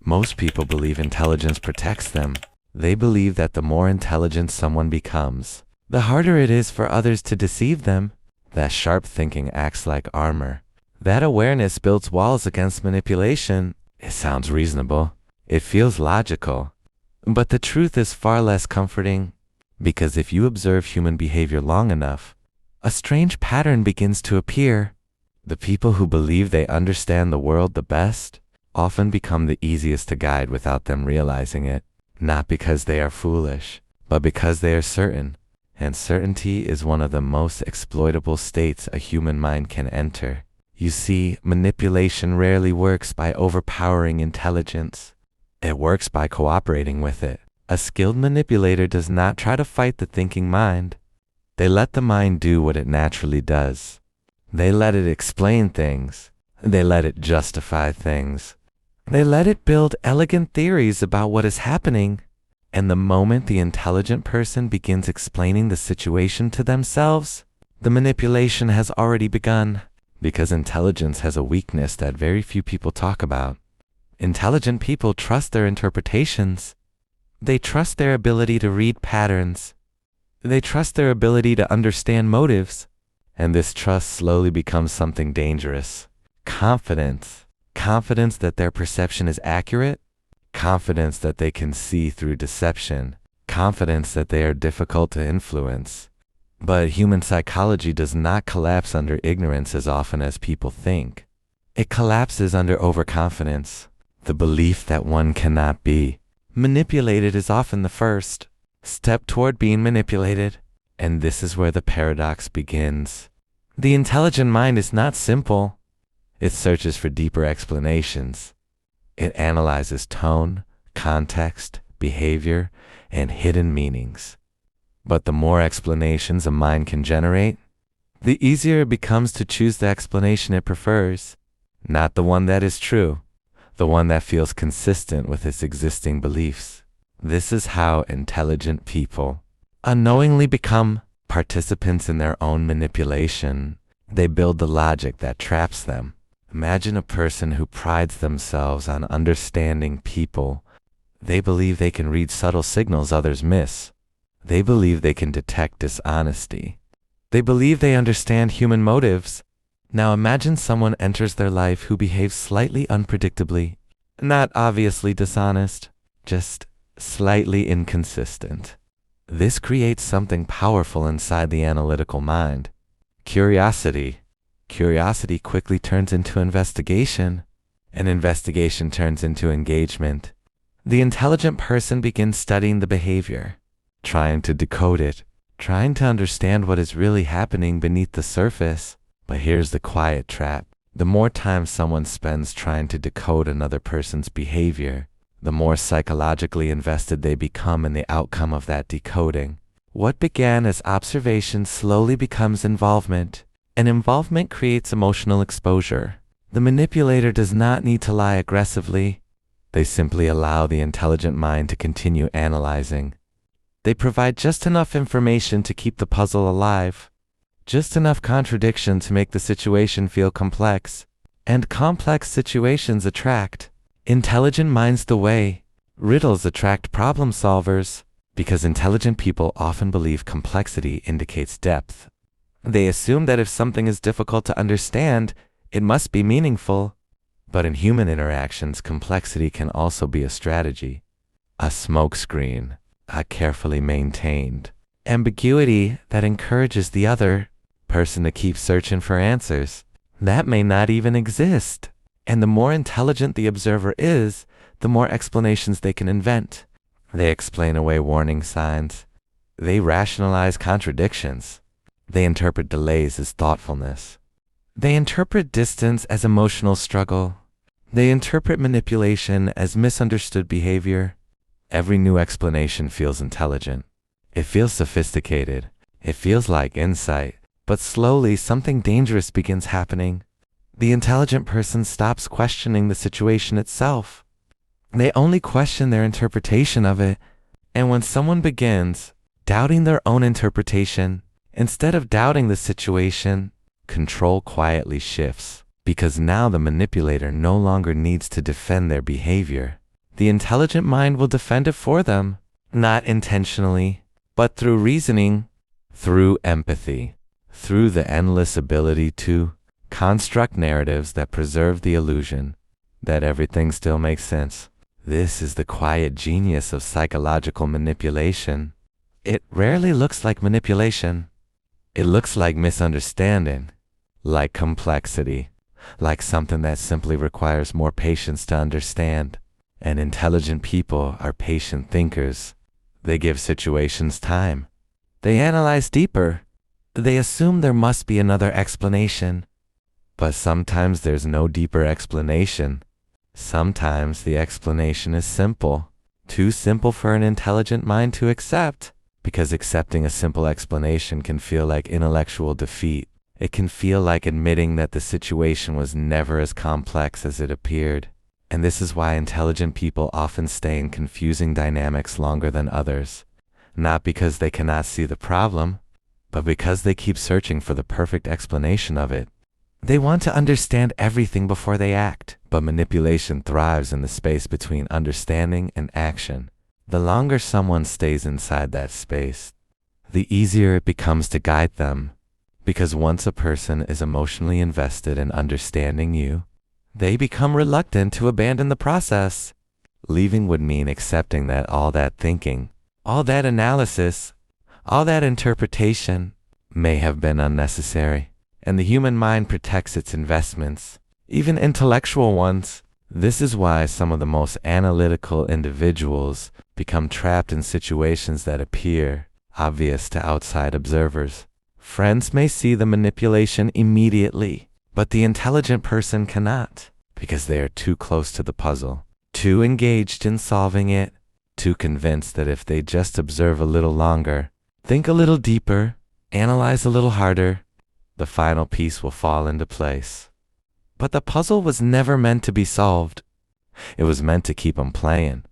Most people believe intelligence protects them. They believe that the more intelligent someone becomes, the harder it is for others to deceive them. That sharp thinking acts like armor. That awareness builds walls against manipulation. It sounds reasonable. It feels logical. But the truth is far less comforting, because if you observe human behavior long enough, a strange pattern begins to appear. The people who believe they understand the world the best often become the easiest to guide without them realizing it, not because they are foolish, but because they are certain. And certainty is one of the most exploitable states a human mind can enter. You see, manipulation rarely works by overpowering intelligence. It works by cooperating with it. A skilled manipulator does not try to fight the thinking mind. They let the mind do what it naturally does. They let it explain things. They let it justify things. They let it build elegant theories about what is happening. And the moment the intelligent person begins explaining the situation to themselves, the manipulation has already begun. Because intelligence has a weakness that very few people talk about. Intelligent people trust their interpretations. They trust their ability to read patterns. They trust their ability to understand motives. And this trust slowly becomes something dangerous. Confidence. Confidence that their perception is accurate. Confidence that they can see through deception. Confidence that they are difficult to influence. But human psychology does not collapse under ignorance as often as people think. It collapses under overconfidence. The belief that one cannot be manipulated is often the first step toward being manipulated. And this is where the paradox begins. The intelligent mind is not simple. It searches for deeper explanations. It analyzes tone, context, behavior, and hidden meanings. But the more explanations a mind can generate, the easier it becomes to choose the explanation it prefers, not the one that is true, the one that feels consistent with its existing beliefs. This is how intelligent people unknowingly become participants in their own manipulation. They build the logic that traps them. Imagine a person who prides themselves on understanding people. They believe they can read subtle signals others miss. They believe they can detect dishonesty. They believe they understand human motives. Now imagine someone enters their life who behaves slightly unpredictably, not obviously dishonest, just slightly inconsistent. This creates something powerful inside the analytical mind. Curiosity. Curiosity quickly turns into investigation, and investigation turns into engagement. The intelligent person begins studying the behavior, trying to decode it, trying to understand what is really happening beneath the surface. But here's the quiet trap. The more time someone spends trying to decode another person's behavior, the more psychologically invested they become in the outcome of that decoding. What began as observation slowly becomes involvement, and involvement creates emotional exposure. The manipulator does not need to lie aggressively. They simply allow the intelligent mind to continue analyzing. They provide just enough information to keep the puzzle alive, just enough contradiction to make the situation feel complex. And complex situations attract intelligent minds the way riddles attract problem solvers, because intelligent people often believe complexity indicates depth. They assume that if something is difficult to understand, it must be meaningful. But in human interactions, complexity can also be a strategy, a smokescreen, a carefully maintained ambiguity that encourages the other person to keep searching for answers that may not even exist. And the more intelligent the observer is, the more explanations they can invent. They explain away warning signs. They rationalize contradictions. They interpret delays as thoughtfulness. They interpret distance as emotional struggle. They interpret manipulation as misunderstood behavior. Every new explanation feels intelligent. It feels sophisticated. It feels like insight. But slowly, something dangerous begins happening. The intelligent person stops questioning the situation itself. They only question their interpretation of it. And when someone begins doubting their own interpretation, instead of doubting the situation, control quietly shifts, because now the manipulator no longer needs to defend their behavior. the intelligent mind will defend it for them, not intentionally, but through reasoning, through empathy, through the endless ability to construct narratives that preserve the illusion that everything still makes sense. This is the quiet genius of psychological manipulation. It rarely looks like manipulation. It looks like misunderstanding, like complexity, like something that simply requires more patience to understand. And intelligent people are patient thinkers. They give situations time. They analyze deeper. They assume there must be another explanation. But sometimes there's no deeper explanation. Sometimes the explanation is simple, too simple for an intelligent mind to accept, because accepting a simple explanation can feel like intellectual defeat. It can feel like admitting that the situation was never as complex as it appeared. And this is why intelligent people often stay in confusing dynamics longer than others. Not because they cannot see the problem, but because they keep searching for the perfect explanation of it. They want to understand everything before they act, but manipulation thrives in the space between understanding and action. The longer someone stays inside that space, the easier it becomes to guide them, because once a person is emotionally invested in understanding you, they become reluctant to abandon the process. Leaving would mean accepting that all that thinking, all that analysis, all that interpretation may have been unnecessary. And the human mind protects its investments, even intellectual ones. This is why some of the most analytical individuals become trapped in situations that appear obvious to outside observers. Friends may see the manipulation immediately, but the intelligent person cannot, because they are too close to the puzzle, too engaged in solving it, too convinced that if they just observe a little longer, think a little deeper, analyze a little harder, the final piece will fall into place. But the puzzle was never meant to be solved. It was meant to keep them playing.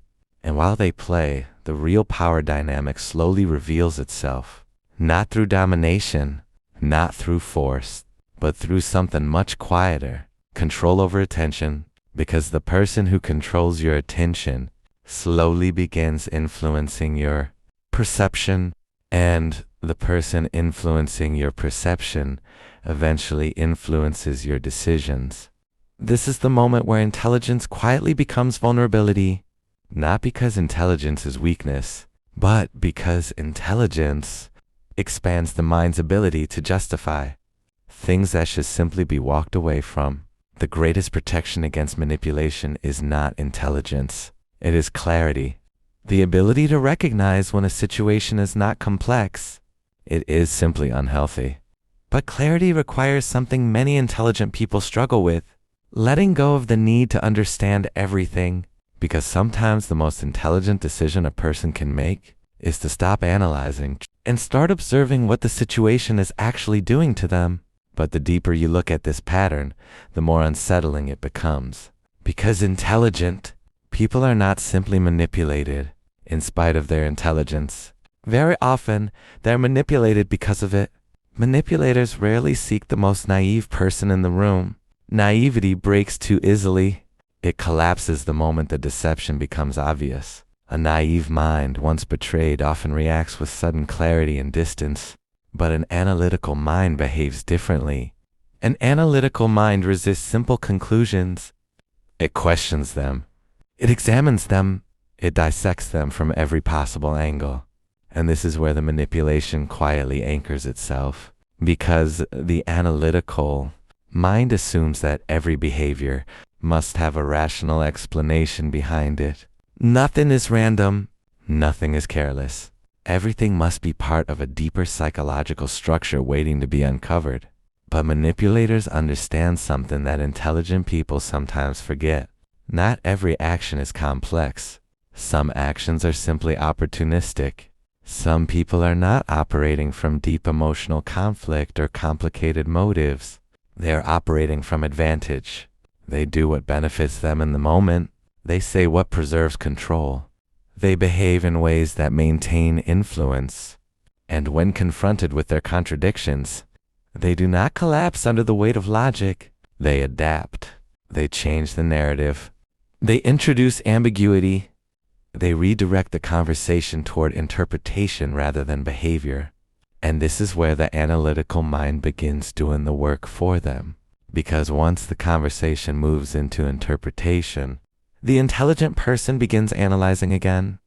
And while they play, the real power dynamic slowly reveals itself. Not through domination, not through force, but through something much quieter. Control over attention, because the person who controls your attention slowly begins influencing your perception, and the person influencing your perception eventually influences your decisions. This is the moment where intelligence quietly becomes vulnerability, not because intelligence is weakness, but because intelligence expands the mind's ability to justify things that should simply be walked away from. The greatest protection against manipulation is not intelligence. It is clarity. The ability to recognize when a situation is not complex. It is simply unhealthy. But clarity requires something many intelligent people struggle with, letting go of the need to understand everything, because sometimes the most intelligent decision a person can make is to stop analyzing and start observing what the situation is actually doing to them. But the deeper you look at this pattern, the more unsettling it becomes. Because intelligent people are not simply manipulated in spite of their intelligence. Very often, they're manipulated because of it. Manipulators rarely seek the most naive person in the room. Naivety breaks too easily. It collapses the moment the deception becomes obvious. A naive mind, once betrayed, often reacts with sudden clarity and distance. But an analytical mind behaves differently. An analytical mind resists simple conclusions. It questions them. It examines them. It dissects them from every possible angle. And this is where the manipulation quietly anchors itself. Because the analytical mind assumes that every behavior must have a rational explanation behind it. Nothing is random. Nothing is careless. Everything must be part of a deeper psychological structure waiting to be uncovered. But manipulators understand something that intelligent people sometimes forget. Not every action is complex. Some actions are simply opportunistic. Some people are not operating from deep emotional conflict or complicated motives. They are operating from advantage. They do what benefits them in the moment. They say what preserves control. They behave in ways that maintain influence. And when confronted with their contradictions, they do not collapse under the weight of logic. They adapt. They change the narrative. They introduce ambiguity. They redirect the conversation toward interpretation rather than behavior. And this is where the analytical mind begins doing the work for them. Because once the conversation moves into interpretation, the intelligent person begins analyzing again.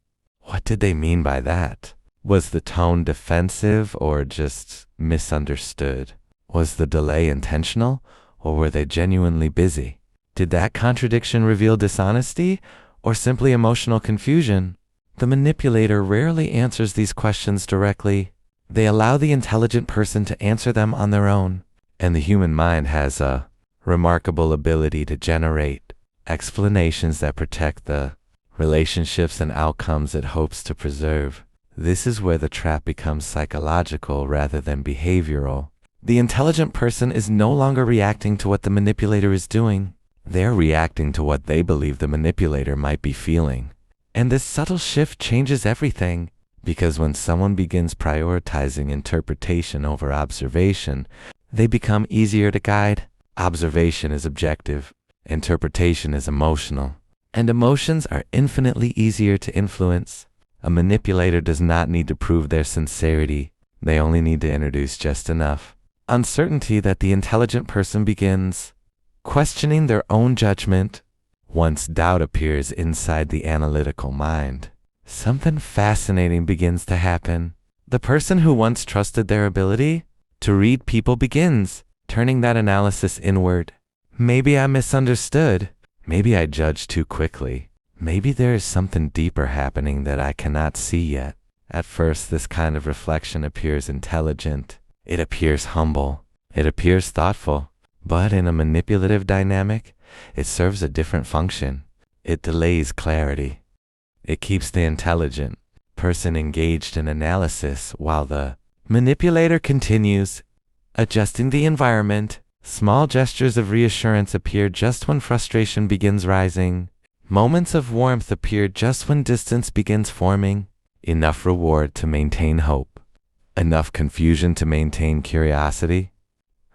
What did they mean by that? Was the tone defensive or just misunderstood? Was the delay intentional or were they genuinely busy? Did that contradiction reveal dishonesty or simply emotional confusion? The manipulator rarely answers these questions directly. They allow the intelligent person to answer them on their own. And the human mind has a remarkable ability to generate explanations that protect the relationships and outcomes it hopes to preserve. This is where the trap becomes psychological rather than behavioral. The intelligent person is no longer reacting to what the manipulator is doing. They're reacting to what they believe the manipulator might be feeling. And this subtle shift changes everything, because when someone begins prioritizing interpretation over observation, they become easier to guide. Observation is objective, interpretation is emotional, and emotions are infinitely easier to influence. A manipulator does not need to prove their sincerity. They only need to introduce just enough uncertainty that the intelligent person begins questioning their own judgment. Once doubt appears inside the analytical mind, something fascinating begins to happen. The person who once trusted their ability to read people begins turning that analysis inward. Maybe I misunderstood. Maybe I judged too quickly. Maybe there is something deeper happening that I cannot see yet. At first, this kind of reflection appears intelligent. It appears humble. It appears thoughtful. But in a manipulative dynamic, it serves a different function. It delays clarity. It keeps the intelligent person engaged in analysis while the manipulator continues adjusting the environment. Small gestures of reassurance appear just when frustration begins rising. Moments of warmth appear just when distance begins forming. Enough reward to maintain hope. Enough confusion to maintain curiosity.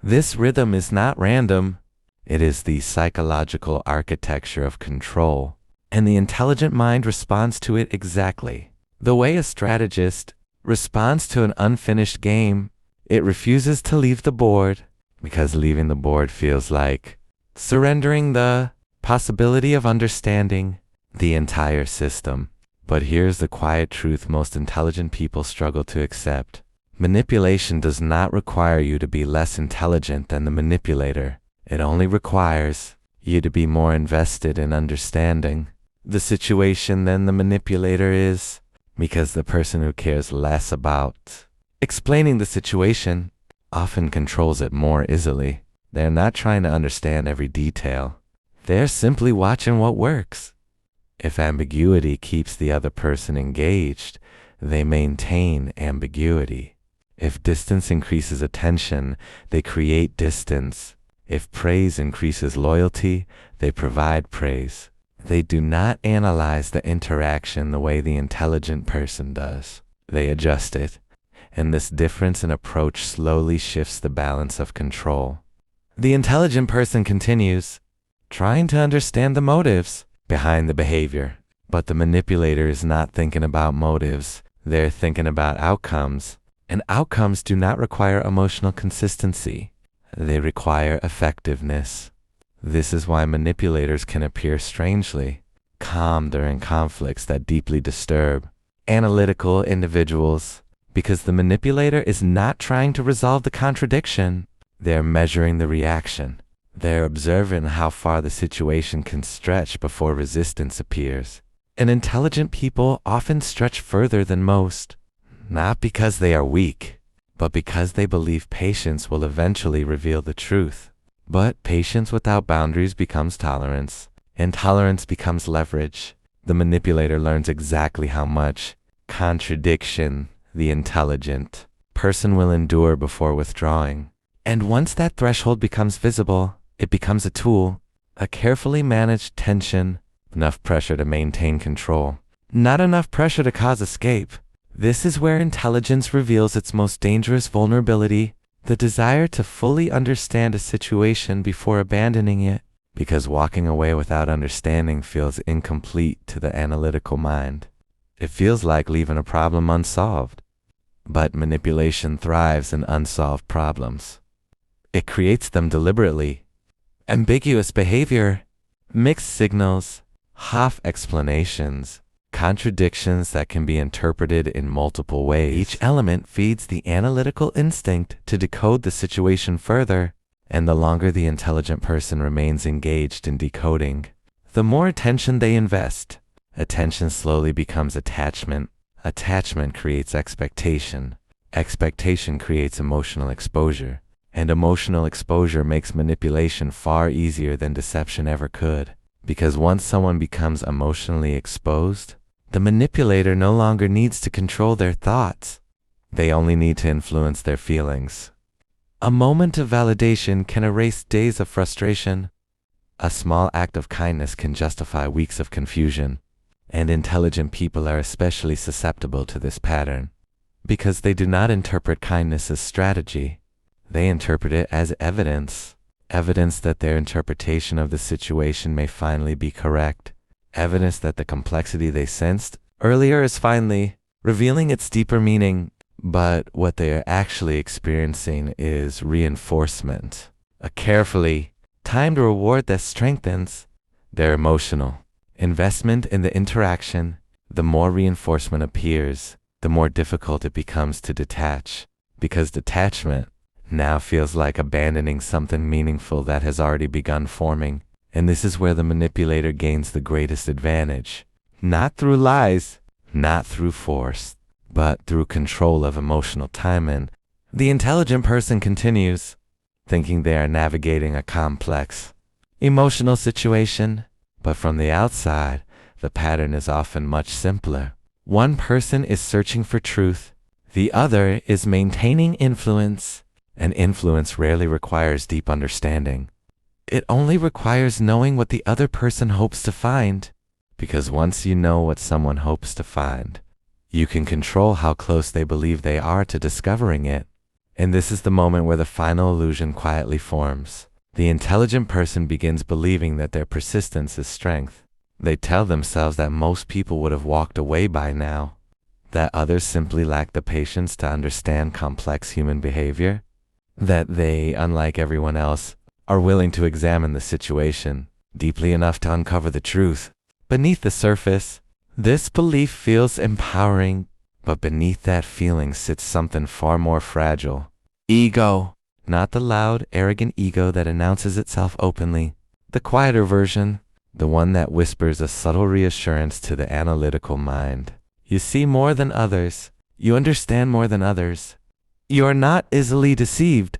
This rhythm is not random. It is the psychological architecture of control, and the intelligent mind responds to it exactly the way a strategist responds to an unfinished game. It refuses to leave the board, because leaving the board feels like surrendering the possibility of understanding the entire system. But here's the quiet truth most intelligent people struggle to accept. Manipulation does not require you to be less intelligent than the manipulator. It only requires you to be more invested in understanding the situation than the manipulator is, because the person who cares less about explaining the situation often controls it more easily. They're not trying to understand every detail. They're simply watching what works. If ambiguity keeps the other person engaged, they maintain ambiguity. If distance increases attention, they create distance. If praise increases loyalty, they provide praise. They do not analyze the interaction the way the intelligent person does. They adjust it, and this difference in approach slowly shifts the balance of control. The intelligent person continues, trying to understand the motives behind the behavior. But the manipulator is not thinking about motives. They're thinking about outcomes. And outcomes do not require emotional consistency. They require effectiveness. This is why manipulators can appear strangely calm during conflicts that deeply disturb analytical individuals, because the manipulator is not trying to resolve the contradiction. They're measuring the reaction. They're observing how far the situation can stretch before resistance appears. And intelligent people often stretch further than most, not because they are weak, but because they believe patience will eventually reveal the truth. But patience without boundaries becomes tolerance, and tolerance becomes leverage. The manipulator learns exactly how much contradiction the intelligent person will endure before withdrawing. And once that threshold becomes visible, it becomes a tool, a carefully managed tension, enough pressure to maintain control, not enough pressure to cause escape. This is where intelligence reveals its most dangerous vulnerability, the desire to fully understand a situation before abandoning it. because walking away without understanding feels incomplete to the analytical mind. It feels like leaving a problem unsolved. But manipulation thrives in unsolved problems. It creates them deliberately. Ambiguous behavior, mixed signals, half explanations, contradictions that can be interpreted in multiple ways. Each element feeds the analytical instinct to decode the situation further, and the longer the intelligent person remains engaged in decoding, the more attention they invest. Attention slowly becomes attachment. Attachment creates expectation. Expectation creates emotional exposure. And emotional exposure makes manipulation far easier than deception ever could. Because once someone becomes emotionally exposed, the manipulator no longer needs to control their thoughts. They only need to influence their feelings. A moment of validation can erase days of frustration. A small act of kindness can justify weeks of confusion. And intelligent people are especially susceptible to this pattern, because they do not interpret kindness as strategy. They interpret it as evidence. Evidence that their interpretation of the situation may finally be correct. Evidence that the complexity they sensed earlier is finally revealing its deeper meaning. But what they are actually experiencing is reinforcement, a carefully timed reward that strengthens their emotional investment in the interaction. The more reinforcement appears, the more difficult it becomes to detach, because detachment now feels like abandoning something meaningful that has already begun forming. And this is where the manipulator gains the greatest advantage. Not through lies, not through force, but through control of emotional timing. The intelligent person continues, thinking they are navigating a complex emotional situation. But from the outside, the pattern is often much simpler. One person is searching for truth. The other is maintaining influence. And influence rarely requires deep understanding. It only requires knowing what the other person hopes to find. Because once you know what someone hopes to find, you can control how close they believe they are to discovering it. And this is the moment where the final illusion quietly forms. The intelligent person begins believing that their persistence is strength. They tell themselves that most people would have walked away by now, that others simply lack the patience to understand complex human behavior, that they, unlike everyone else, are willing to examine the situation deeply enough to uncover the truth. Beneath the surface, this belief feels empowering, but beneath that feeling sits something far more fragile. Ego. Not the loud, arrogant ego that announces itself openly. The quieter version, the one that whispers a subtle reassurance to the analytical mind. You see more than others. You understand more than others. You are not easily deceived.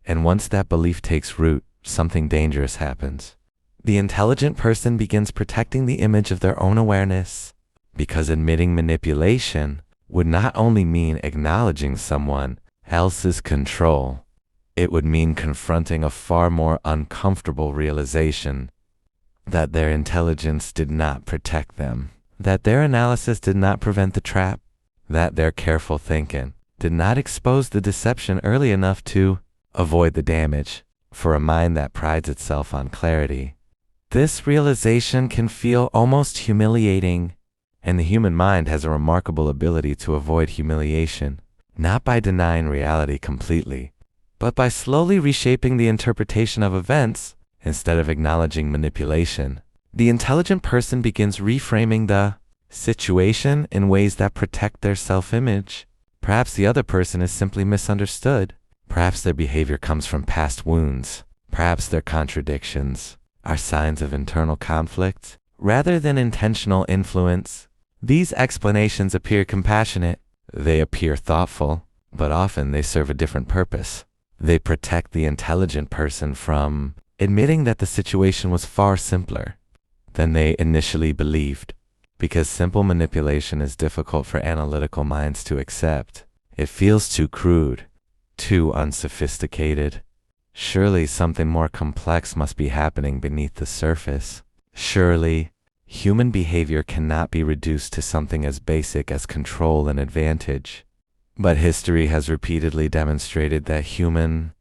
And once that belief takes root, something dangerous happens. The intelligent person begins protecting the image of their own awareness, because admitting manipulation would not only mean acknowledging someone else's control, it would mean confronting a far more uncomfortable realization that their intelligence did not protect them, that their analysis did not prevent the trap, that their careful thinking did not expose the deception early enough to avoid the damage. For a mind that prides itself on clarity, this realization can feel almost humiliating, and the human mind has a remarkable ability to avoid humiliation, not by denying reality completely, but by slowly reshaping the interpretation of events. Instead of acknowledging manipulation, the intelligent person begins reframing the situation in ways that protect their self-image. Perhaps the other person is simply misunderstood. Perhaps their behavior comes from past wounds. Perhaps their contradictions are signs of internal conflict rather than intentional influence. These explanations appear compassionate. They appear thoughtful, but often they serve a different purpose. They protect the intelligent person from admitting that the situation was far simpler than they initially believed. Because simple manipulation is difficult for analytical minds to accept. It feels too crude, too unsophisticated. Surely something more complex must be happening beneath the surface. Surely human behavior cannot be reduced to something as basic as control and advantage. But history has repeatedly demonstrated that human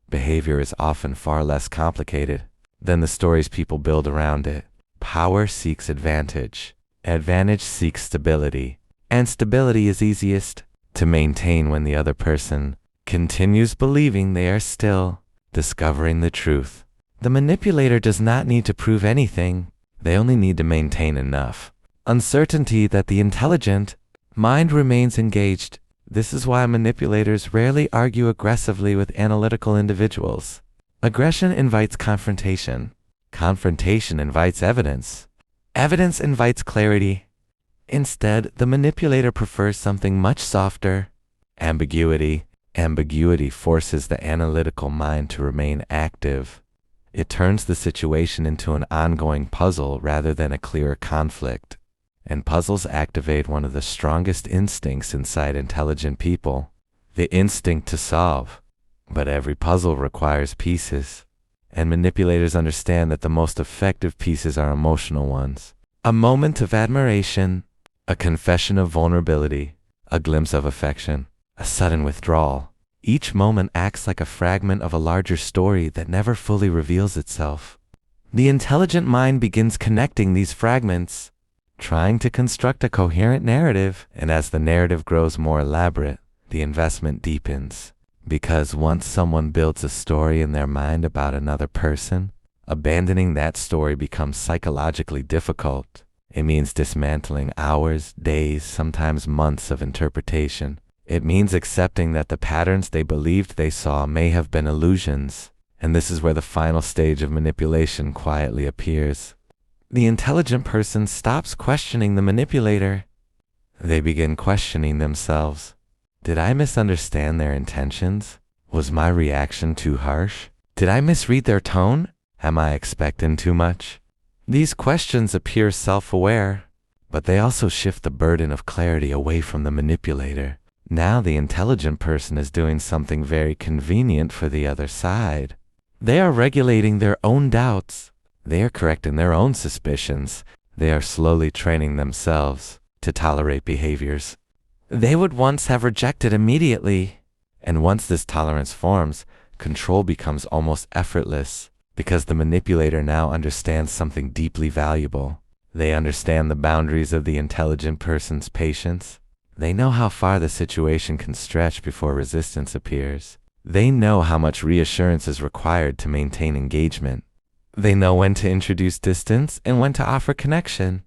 behavior is often far less complicated than the stories people build around it. Power seeks advantage. Advantage seeks stability. And stability is easiest to maintain when the other person continues believing they are still discovering the truth. The manipulator does not need to prove anything. They only need to maintain enough uncertainty that the intelligent mind remains engaged. This is why manipulators rarely argue aggressively with analytical individuals. Aggression invites confrontation. Confrontation invites evidence. Evidence invites clarity. Instead, the manipulator prefers something much softer: ambiguity. Ambiguity forces the analytical mind to remain active. It turns the situation into an ongoing puzzle rather than a clear conflict. And puzzles activate one of the strongest instincts inside intelligent people: the instinct to solve. But every puzzle requires pieces. And manipulators understand that the most effective pieces are emotional ones. A moment of admiration, a confession of vulnerability, a glimpse of affection, a sudden withdrawal. Each moment acts like a fragment of a larger story that never fully reveals itself. The intelligent mind begins connecting these fragments, trying to construct a coherent narrative, and as the narrative grows more elaborate, the investment deepens. Because once someone builds a story in their mind about another person, abandoning that story becomes psychologically difficult. It means dismantling hours, days, sometimes months of interpretation. It means accepting that the patterns they believed they saw may have been illusions. And this is where the final stage of manipulation quietly appears. The intelligent person stops questioning the manipulator. They begin questioning themselves. Did I misunderstand their intentions? Was my reaction too harsh? Did I misread their tone? Am I expecting too much? These questions appear self-aware, but they also shift the burden of clarity away from the manipulator. Now the intelligent person is doing something very convenient for the other side. They are regulating their own doubts. They are correcting their own suspicions. They are slowly training themselves to tolerate behaviors they would once have rejected immediately. And once this tolerance forms, control becomes almost effortless, because the manipulator now understands something deeply valuable. They understand the boundaries of the intelligent person's patience. They know how far the situation can stretch before resistance appears. They know how much reassurance is required to maintain engagement. They know when to introduce distance and when to offer connection.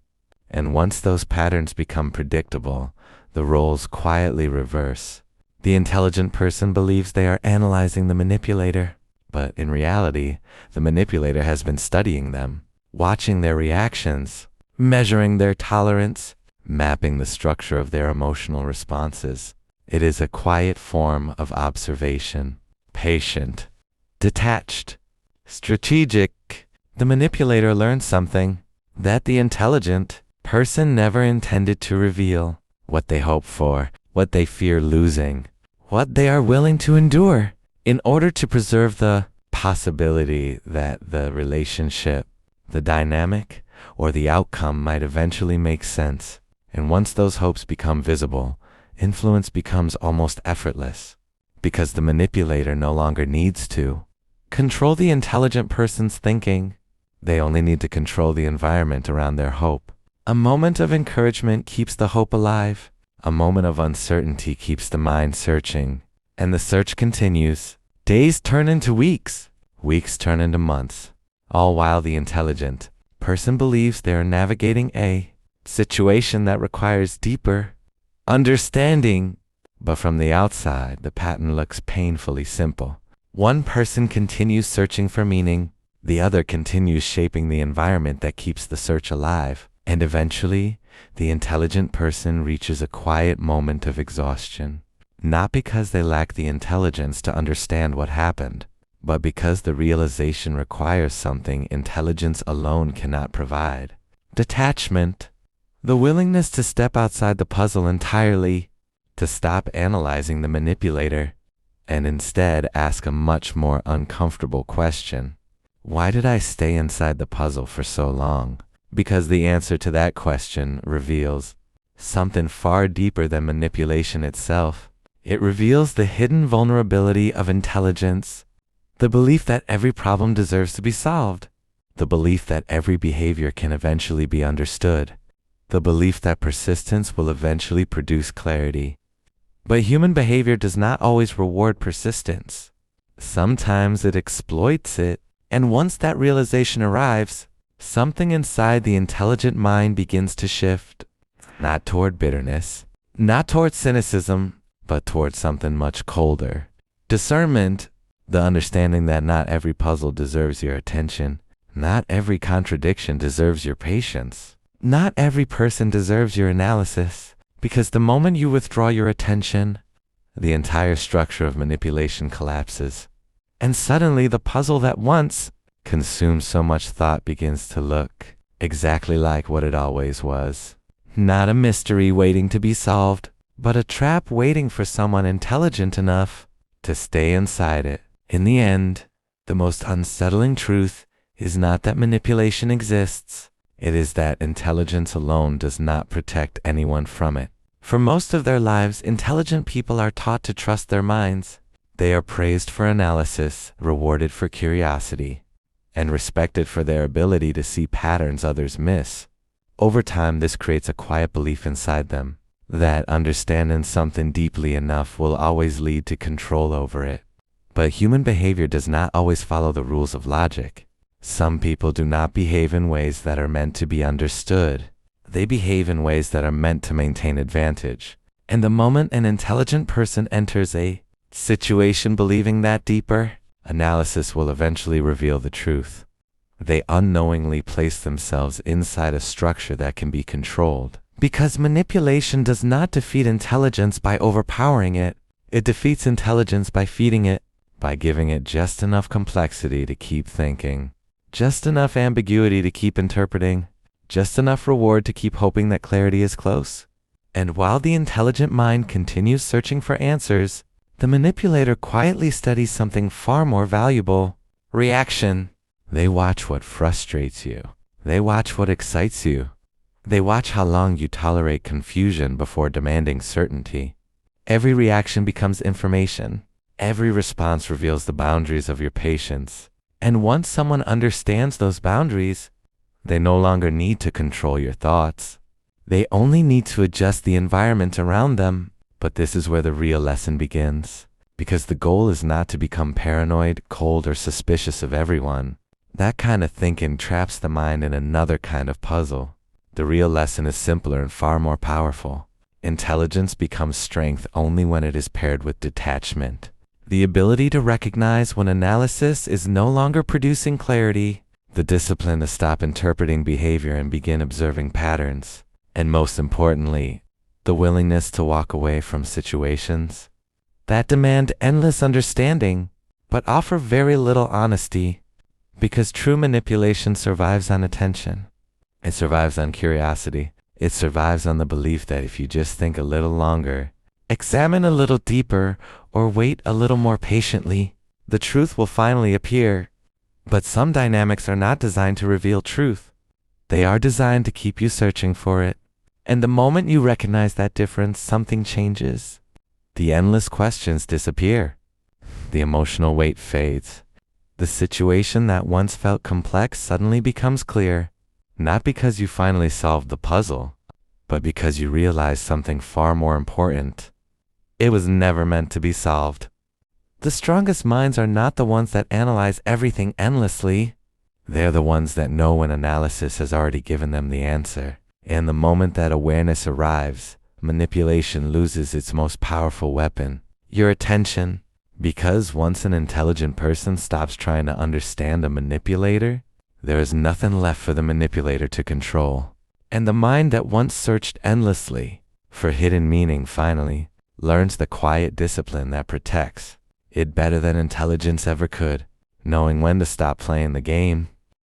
And once those patterns become predictable, the roles quietly reverse. The intelligent person believes they are analyzing the manipulator, but in reality, the manipulator has been studying them, watching their reactions, measuring their tolerance, mapping the structure of their emotional responses. It is a quiet form of observation, patient, detached, strategic. The manipulator learns something that the intelligent person never intended to reveal: what they hope for, what they fear losing, what they are willing to endure, in order to preserve the possibility that the relationship, the dynamic, or the outcome might eventually make sense. And once those hopes become visible, influence becomes almost effortless, because the manipulator no longer needs to control the intelligent person's thinking. They only need to control the environment around their hope. A moment of encouragement keeps the hope alive. A moment of uncertainty keeps the mind searching. And the search continues. Days turn into weeks. Weeks turn into months. All while the intelligent person believes they are navigating a situation that requires deeper understanding. But from the outside, the pattern looks painfully simple. One person continues searching for meaning. The other continues shaping the environment that keeps the search alive. And eventually, the intelligent person reaches a quiet moment of exhaustion. Not because they lack the intelligence to understand what happened, but because the realization requires something intelligence alone cannot provide: detachment. The willingness to step outside the puzzle entirely, to stop analyzing the manipulator, and instead ask a much more uncomfortable question. Why did I stay inside the puzzle for so long? Because the answer to that question reveals something far deeper than manipulation itself. It reveals the hidden vulnerability of intelligence, the belief that every problem deserves to be solved, the belief that every behavior can eventually be understood, the belief that persistence will eventually produce clarity. But human behavior does not always reward persistence. Sometimes it exploits it, and once that realization arrives, something inside the intelligent mind begins to shift, not toward bitterness, not toward cynicism, but toward something much colder. Discernment, the understanding that not every puzzle deserves your attention, not every contradiction deserves your patience, not every person deserves your analysis, because the moment you withdraw your attention, the entire structure of manipulation collapses. And suddenly the puzzle that once consumed so much thought begins to look exactly like what it always was. Not a mystery waiting to be solved, but a trap waiting for someone intelligent enough to stay inside it. In the end, the most unsettling truth is not that manipulation exists. It is that intelligence alone does not protect anyone from it. For most of their lives, intelligent people are taught to trust their minds. They are praised for analysis, rewarded for curiosity, and respected for their ability to see patterns others miss. Over time, this creates a quiet belief inside them that understanding something deeply enough will always lead to control over it. But human behavior does not always follow the rules of logic. Some people do not behave in ways that are meant to be understood. They behave in ways that are meant to maintain advantage. And the moment an intelligent person enters a situation believing that deeper analysis will eventually reveal the truth, they unknowingly place themselves inside a structure that can be controlled. Because manipulation does not defeat intelligence by overpowering it. It defeats intelligence by feeding it, by giving it just enough complexity to keep thinking, just enough ambiguity to keep interpreting, just enough reward to keep hoping that clarity is close. And while the intelligent mind continues searching for answers, the manipulator quietly studies something far more valuable: reaction. They watch what frustrates you. They watch what excites you. They watch how long you tolerate confusion before demanding certainty. Every reaction becomes information. Every response reveals the boundaries of your patience. And once someone understands those boundaries, they no longer need to control your thoughts. They only need to adjust the environment around them. But this is where the real lesson begins. Because the goal is not to become paranoid, cold, or suspicious of everyone. That kind of thinking traps the mind in another kind of puzzle. The real lesson is simpler and far more powerful. Intelligence becomes strength only when it is paired with detachment. The ability to recognize when analysis is no longer producing clarity, the discipline to stop interpreting behavior and begin observing patterns, and most importantly, the willingness to walk away from situations that demand endless understanding, but offer very little honesty, because true manipulation survives on attention. It survives on curiosity. It survives on the belief that if you just think a little longer, examine a little deeper, or wait a little more patiently, the truth will finally appear. But some dynamics are not designed to reveal truth. They are designed to keep you searching for it. And the moment you recognize that difference, something changes. The endless questions disappear. The emotional weight fades. The situation that once felt complex suddenly becomes clear. Not because you finally solved the puzzle, but because you realized something far more important. It was never meant to be solved. The strongest minds are not the ones that analyze everything endlessly. They're the ones that know when analysis has already given them the answer. And the moment that awareness arrives, manipulation loses its most powerful weapon, your attention. Because once an intelligent person stops trying to understand a manipulator, there is nothing left for the manipulator to control. And the mind that once searched endlessly for hidden meaning finally learns the quiet discipline that protects it better than intelligence ever could, knowing when to stop playing the game